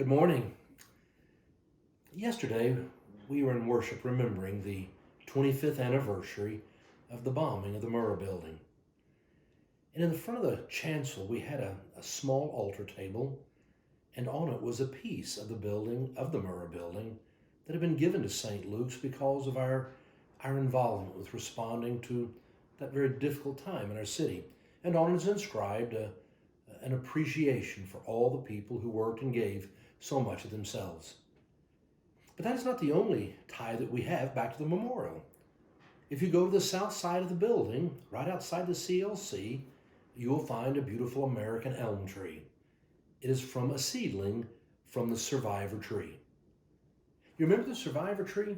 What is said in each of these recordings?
Good morning. Yesterday, we were in worship remembering the 25th anniversary of the bombing of the Murrah building. And in the front of the chancel, we had a small altar table, and on it was a piece of the building, of the Murrah building, that had been given to St. Luke's because of our involvement with responding to that very difficult time in our city. And on it is inscribed an appreciation for all the people who worked and gave so much of themselves. But that is not the only tie that we have back to the memorial. If you go to the south side of the building, right outside the CLC, you will find a beautiful American elm tree. It is from a seedling from the survivor tree. You remember the survivor tree?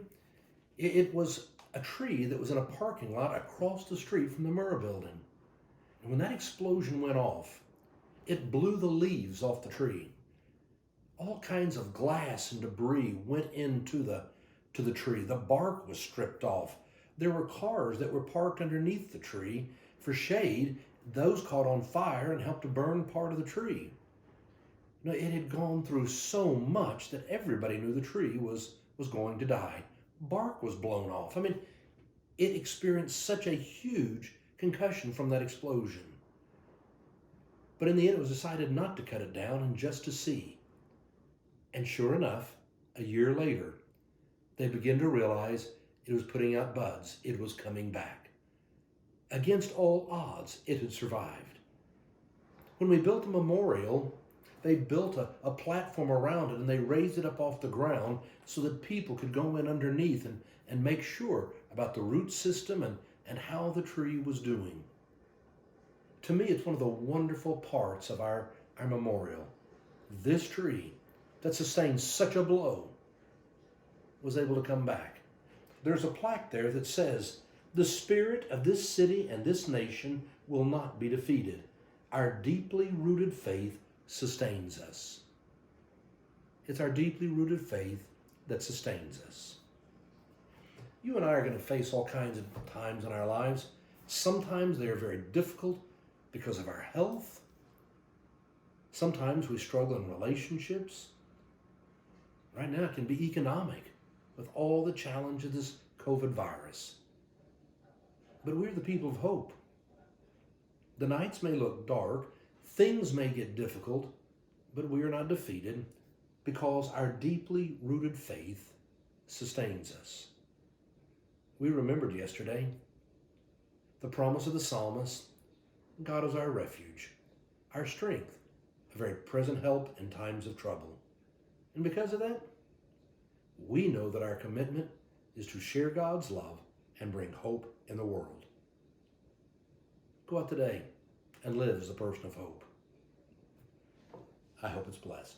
It was a tree that was in a parking lot across the street from the Murrah building. And when that explosion went off, it blew the leaves off the tree. All kinds of glass and debris went into the tree. The bark was stripped off. There were cars that were parked underneath the tree for shade. Those caught on fire and helped to burn part of the tree. Now, it had gone through so much that everybody knew the tree was going to die. Bark was blown off. It experienced such a huge concussion from that explosion. But in the end, it was decided not to cut it down and just to see. And sure enough, a year later, they began to realize it was putting out buds. It was coming back. Against all odds, it had survived. When we built the memorial, they built a platform around it and they raised it up off the ground so that people could go in underneath and make sure about the root system and how the tree was doing. To me, it's one of the wonderful parts of our memorial. This tree that sustained such a blow was able to come back. There's a plaque there that says, "The spirit of this city and this nation will not be defeated. Our deeply rooted faith sustains us." It's our deeply rooted faith that sustains us. You and I are going to face all kinds of times in our lives. Sometimes they are very difficult because of our health. Sometimes we struggle in relationships. Right now it can be economic with all the challenge of this COVID virus. But we're the people of hope. The nights may look dark, things may get difficult, but we are not defeated because our deeply rooted faith sustains us. We remembered yesterday the promise of the psalmist, God is our refuge, our strength, a very present help in times of trouble. And because of that, we know that our commitment is to share God's love and bring hope in the world. Go out today and live as a person of hope. I hope it's blessed.